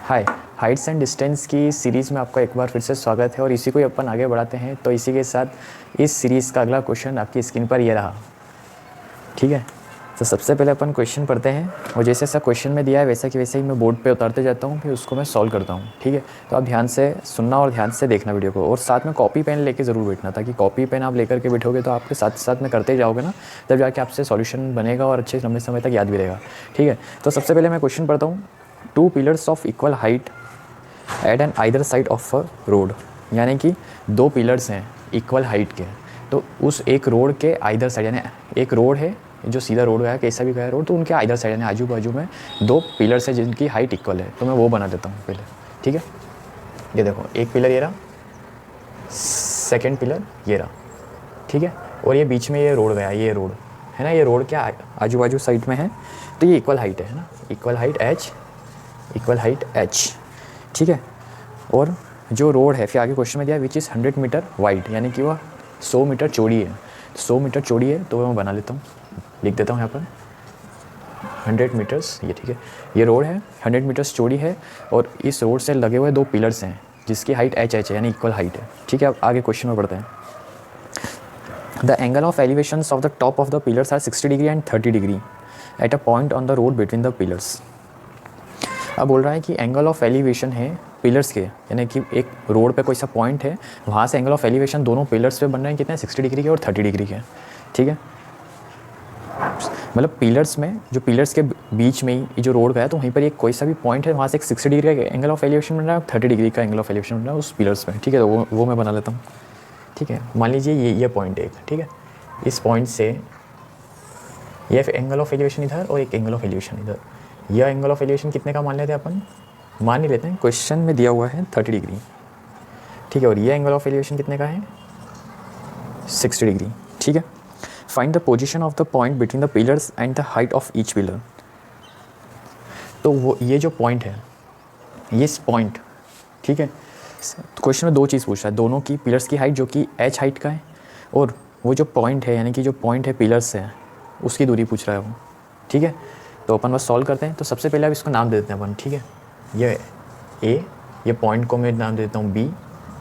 Hi, Heights and distance की series में आपका एक बार फिर से स्वागत है और इसी को ही अपन आगे बढ़ाते हैं। तो इसी के साथ इस सीरीज़ का अगला क्वेश्चन आपकी स्क्रीन पर ये रहा। ठीक है, तो सबसे पहले अपन क्वेश्चन पढ़ते हैं और जैसे ऐसा क्वेश्चन में दिया है वैसा कि वैसे ही मैं बोर्ड पे उतारते जाता हूँ, फिर उसको मैं सॉल्व करता हूँ। ठीक है, तो आप ध्यान से सुनना और ध्यान से देखना वीडियो को, और साथ में कॉपी पेन लेके ज़रूर बैठना, ताकि कॉपी पेन आप लेकर के बैठोगे तो आपके साथ साथ में करते जाओगे ना, तब जाके आपसे सॉल्यूशन बनेगा और अच्छे लंबे समय तक याद भी रहेगा। ठीक है, तो सबसे पहले मैं क्वेश्चन पढ़ता हूँ। 2 pillars of equal height at an either side of a road, यानी कि 2 पिलर्स हैं इक्वल हाइट के, तो उस एक रोड के आइदर साइड, यानी एक रोड है जो सीधा रोड गया, कैसा भी गया रोड, तो उनके आइदर साइड यानी आजू बाजू में 2 पिलर्स हैं जिनकी हाइट इक्वल है। तो मैं वो बना देता हूँ पहले। ठीक है, ये देखो, एक पिलर ये रहा, सेकेंड पिलर ये रहा। ठीक है, और ये बीच में ये रोड गया, ये रोड है ना, ये रोड क्या आजू बाजू साइड में है, तो ये इक्वल हाइट है ना, equal height H, equal height H. ठीक है, और जो रोड है फिर आगे क्वेश्चन में दिया विच इज़ 100 मीटर वाइड, यानी कि वह 100 मीटर चौड़ी है। 100 मीटर चौड़ी है, तो मैं बना लेता हूँ, लिख देता हूँ यहाँ पर 100 मीटर्स। ये ठीक है, ये रोड है, 100 मीटर्स चौड़ी है, और इस रोड से लगे हुए 2 पिलर्स हैं जिसकी हाइट एच एच है, यानी इक्वल हाइट है। ठीक है, अब आगे क्वेश्चन में बढ़ते हैं। The angle of elevations of the top of the pillars are 60 degree and 30 degree at a point on the road between the pillars. अब बोल रहा है कि एंगल ऑफ एलिवेशन है पिलर्स के, यानी कि एक रोड पे कोई सा पॉइंट है, वहाँ से एंगल ऑफ एलिवेशन दोनों पिलर्स पे बन रहे हैं कितने, 60 डिग्री के और 30 डिग्री के। ठीक है, मतलब पिलर्स में, जो पिलर्स के बीच में ही जो रोड गया, तो वहीं पर एक कोई सा भी पॉइंट है, वहाँ से एक 60 डिग्री का एंगल ऑफ एलिवेशन बन रहा है, 30 डिग्री का एंगल ऑफ एलिवेशन बन रहा है उस पिलर्स में। ठीक है, तो वो मैं बना लेता हूँ। ठीक है, मान लीजिए ये पॉइंट एक, ठीक है, इस पॉइंट से ये एंगल ऑफ एलिवेशन इधर और एक एंगल ऑफ एलिवेशन इधर। यह एंगल ऑफ एलिवेशन कितने का मान लेते हैं अपन, मान ही लेते हैं, क्वेश्चन में दिया हुआ है 30 डिग्री। ठीक है, और ये एंगल ऑफ एलिवेशन कितने का है, 60 डिग्री। ठीक है, find the position of the point between the pillars and the height of each pillar. तो वो ये जो पॉइंट है, ये पॉइंट, ठीक है, क्वेश्चन में 2 चीज़ पूछ रहा है, दोनों की पिलर्स की हाइट जो कि एच हाइट का है, और वो जो पॉइंट है, यानी कि जो पॉइंट है पिलर्स से उसकी दूरी पूछ रहा है वो। ठीक है, तो अपन बस सॉल्व करते हैं। तो सबसे पहले अब इसको नाम दे देते हैं अपन। ठीक है, ये ए, ये पॉइंट को मैं नाम दे देता हूँ बी,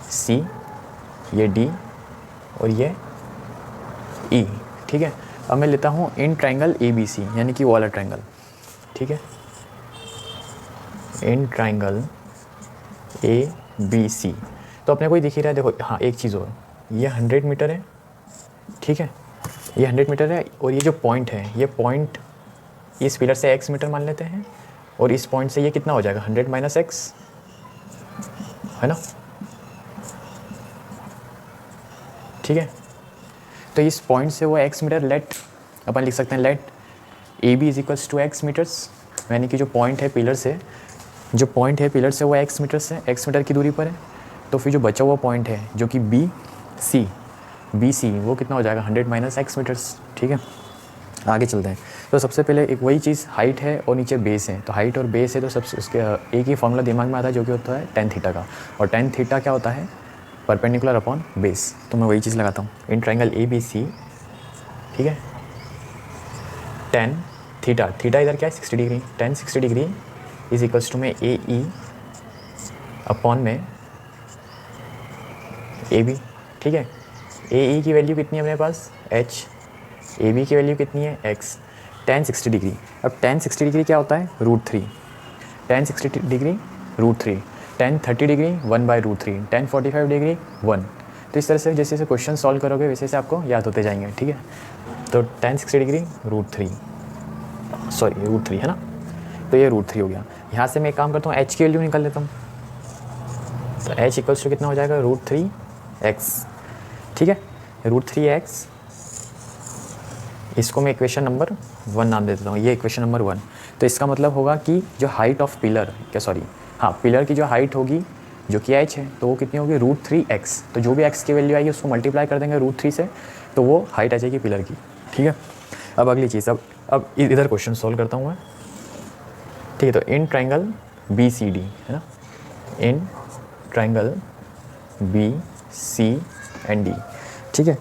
सी, ये डी, और ये ई। ठीक है, अब मैं लेता हूँ in triangle A B C, यानी कि वो वाला ट्राइंगल। ठीक है, in triangle A B C, तो अपने को ही दिख ही रहा है। देखो हाँ, एक चीज़ और, ये 100 मीटर है। ठीक है, ये 100 मीटर है, और ये जो पॉइंट है, ये पॉइंट इस पिलर से x मीटर मान लेते हैं, और इस पॉइंट से ये कितना हो जाएगा, 100 माइनस एक्स, है ना। ठीक है, तो इस पॉइंट से वो x मीटर, लेट अपन लिख सकते हैं let A B is equals to x metres, यानी कि जो पॉइंट है पिलर से, जो पॉइंट है पिलर से वो x मीटर से, x मीटर की दूरी पर है। तो फिर जो बचा हुआ पॉइंट है जो कि बी सी, वो कितना हो जाएगा, 100 माइनस एक्स मीटर्स। ठीक है, आगे चलते हैं। तो सबसे पहले एक वही चीज़, हाइट है और नीचे बेस है, तो हाइट और बेस है, तो सबसे उसके एक ही फॉर्मूला दिमाग में आता है जो कि होता है tan थीटा का, और tan थीटा क्या होता है, परपेंडिकुलर अपॉन बेस। तो मैं वही चीज़ लगाता हूँ in triangle A B C. ठीक है, tan थीटा, थीटा इधर क्या है, 60 degree, tan 60 degree is equals to में ए ई अपॉन में ए बी। ठीक है, ए ई की वैल्यू कितनी है अपने पास, एच, ए बी की वैल्यू कितनी है, एक्स, tan 60 डिग्री। अब tan 60 डिग्री क्या होता है, √3, tan 60 degree √3, tan 30 degree 1/√3, tan 45 degree 1। तो इस तरह से जैसे जैसे क्वेश्चन सॉल्व करोगे वैसे वैसे आपको याद होते जाएंगे। ठीक है, तो tan 60 डिग्री √3, सॉरी √3 है ना, तो ये √3 हो गया। यहाँ से मैं एक काम करता हूँ, h की वैल्यू निकाल लेता हूँ, तो h इक्वल्स टू कितना हो जाएगा, √3x। ठीक है, √3x, इसको मैं इक्वेशन नंबर 1 नाम दे देता हूँ, ये इक्वेशन नंबर 1। तो इसका मतलब होगा कि जो हाइट ऑफ पिलर, क्या सॉरी हाँ, पिलर की जो हाइट होगी जो कि h है, तो वो कितनी होगी, √3x। तो जो भी x की वैल्यू आएगी उसको मल्टीप्लाई कर देंगे √3 से, तो वो हाइट आ जाएगी पिलर की। ठीक है, अब अगली चीज़, अब इधर क्वेश्चन सॉल्व करता हूँ मैं। ठीक है, तो in triangle B C D, है ना, in triangle B C and D. ठीक है,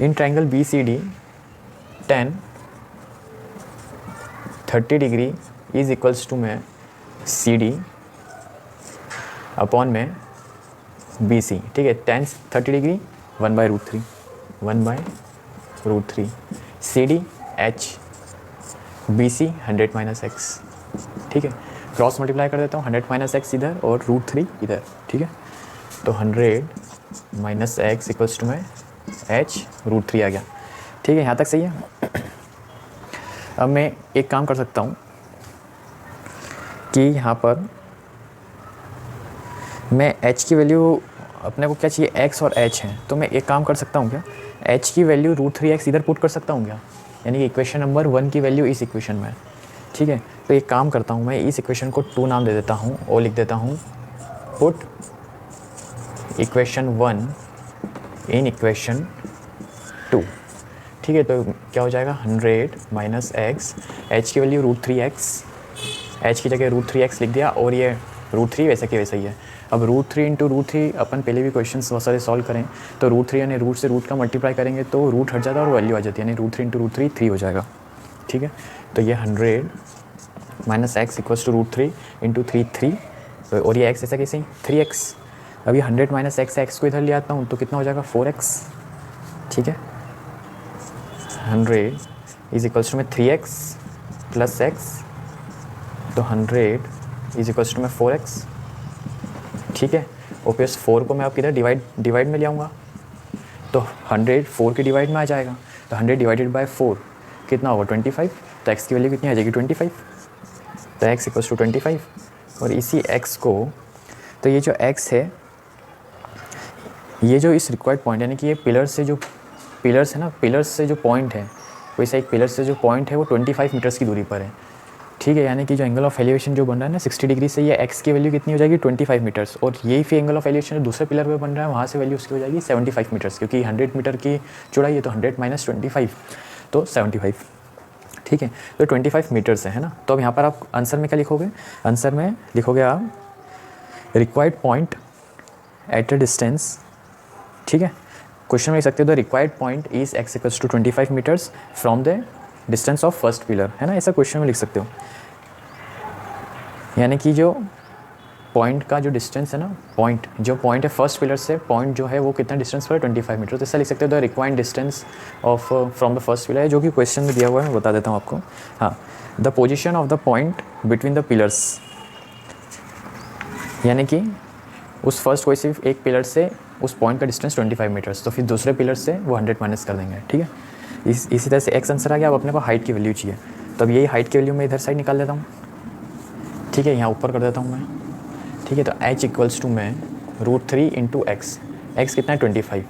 in triangle B C D tan 30 degree is equals to में सी डी अपॉन में बी सी, ठीक है, tan 30 degree 1/√3, 1/√3, C D H, B C 100 - x, ठीक है, क्रॉस मल्टीप्लाई कर देता हूँ, 100 - x इधर और √3 इधर, ठीक है, तो 100 - x इक्वल्स टू में h √3 आ गया, ठीक है, यहाँ तक सही है। अब मैं एक काम कर सकता हूँ कि यहाँ पर मैं h की वैल्यू, अपने को क्या चाहिए, x और h है, तो मैं एक काम कर सकता हूँ क्या, h की वैल्यू √3x इधर पुट कर सकता हूँ क्या, यानी कि इक्वेशन नंबर 1 की वैल्यू इस इक्वेशन में, ठीक है। तो एक काम करता हूँ, मैं इस इक्वेशन को 2 नाम दे देता हूँ और लिख देता हूँ पुट इक्वेशन 1 इन इक्वेशन 2, ठीक है। तो क्या हो जाएगा, 100 - x, h की वैल्यू √3x, h की जगह √3x लिख दिया, और ये √3 वैसे कि वैसे ही है। अब √3 × √3 अपन पहले भी क्वेश्चन बहुत सारे सॉल्व करें, तो √3 यानी रूट से रूट का मल्टीप्लाई करेंगे तो रूट हट जाता है और वैल्यू आ जाती है, यानी √3 × √3 3 हो जाएगा, ठीक है। तो ये 100 - x इक्वल्स टू √3 × 3 3, तो और ये x ऐसा कैसे ही 3x, अभी 100 - x है, x को इधर ले आता हूँ तो कितना हो जाएगा 4x, ठीक है। 100 इज इक्वल्स टू में 3x + x, तो 100 इज इक्वल्स टू में 4x, ठीक है। और फिर 4 को मैं अब किधर डिवाइड में ले आऊँगा, तो 100 4 के डिवाइड में आ जाएगा, तो 100 डिवाइडेड बाय 4 कितना होगा 25, तो x की वैल्यू कितनी आ जाएगी 25, तो x इक्वल्स टू 25। और इसी x को, तो ये जो x है, ये जो इस रिक्वायर्ड पॉइंट, यानी कि ये पिलर्स है ना, पिलर्स से जो पॉइंट है, कोई सा एक पिलर से जो पॉइंट है वो 25 मीटर्स की दूरी पर है, ठीक है। यानी कि जो एंगल ऑफ एलिवेशन जो बन रहा है ना 60 डिग्री से, ये x की वैल्यू कितनी हो जाएगी 25 मीटर्स, और यही फिर एंगल ऑफ एलिवेशन दूसरे पिलर पे बन रहा है, वहाँ से वैल्यू उसकी हो जाएगी 75 मीटर्स, क्योंकि 100 मीटर की चौड़ाई है, तो 100 - 25 तो 75, ठीक है। तो 25 मीटर्स है ना। तो अब यहाँ पर आप आंसर में क्या लिखोगे, आंसर में लिखोगे आप required point at a distance, ठीक है। क्वेश्चन में लिख सकते हो the required point is x equals to 25 metres from the distance of first pillar, है ना, ऐसा क्वेश्चन में लिख सकते हो। यानी कि जो पॉइंट का जो डिस्टेंस है ना, पॉइंट है फर्स्ट पिलर से, पॉइंट जो है वो कितना डिस्टेंस पर है 25 मीटर, तो ऐसा लिख सकते हो the required distance of from the first pillar है, जो कि क्वेश्चन में दिया हुआ है, मैं बता देता हूँ आपको। हाँ, the position of the point between the pillars, यानी कि उस फर्स्ट कोई सिर्फ एक पिलर से उस पॉइंट का डिस्टेंस 25 मीटर्स, तो फिर दूसरे पिलर से वो 100 माइनस कर देंगे, ठीक है। इसी तरह से एक्स आंसर आ गया। अब अपने को हाइट की वैल्यू चाहिए, तो अब यही हाइट की वैल्यू मैं इधर साइड निकाल देता हूँ, ठीक है, यहाँ ऊपर कर देता हूँ मैं, ठीक है। तो h इक्वल्स टू में √3 × x, x कितना है 25,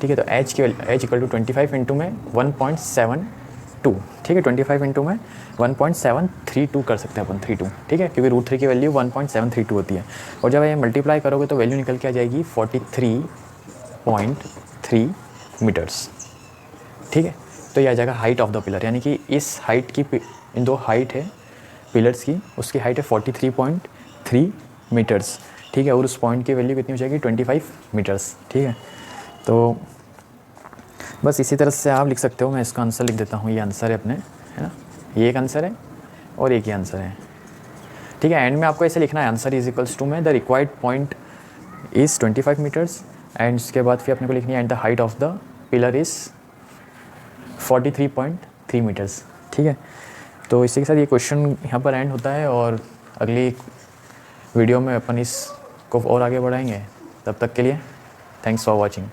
ठीक है। तो h इक्वल टू 25 इंटू में 1.72, ठीक है, 25 इंटू में 1.732 कर सकते हैं अपन, 32, ठीक है, क्योंकि √3 की वैल्यू 1.732 होती है। और जब ये मल्टीप्लाई करोगे तो वैल्यू निकल के आ जाएगी 43.3 मीटर्स, ठीक है। तो ये आ जाएगा हाइट ऑफ द पिलर, यानी कि इस हाइट की, इन दो हाइट है पिलर्स की, उसकी हाइट है 43.3 मीटर्स, ठीक है। और उस पॉइंट की वैल्यू कितनी हो जाएगी 25 मीटर्स, ठीक है। तो बस इसी तरह से आप लिख सकते हो, मैं इसका आंसर लिख देता हूँ, ये आंसर है अपने, है ना, ये एक आंसर है और एक ही आंसर है, ठीक है। एंड में आपको ऐसे लिखना है आंसर इज इक्वल्स टू में the required point is 25 metres, and उसके बाद फिर अपने को लिखनी है and the height of the pillar is 43.3 metres, ठीक है। तो इसी के साथ ये क्वेश्चन यहाँ पर एंड होता है, और अगली वीडियो में अपन इसको और आगे बढ़ाएंगे। तब तक के लिए थैंक्स फॉर वॉचिंग।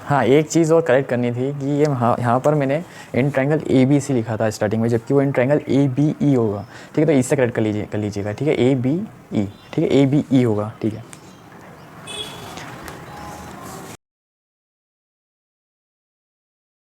हाँ, एक चीज़ और करेक्ट करनी थी कि ये यहाँ पर मैंने इन ट्रायंगल ABC लिखा था स्टार्टिंग में, जबकि वो इन ट्रायंगल ABE होगा, ठीक है। तो इससे करेक्ट कर लीजिएगा, ठीक है, ABE, ठीक है, ABE होगा, ठीक है।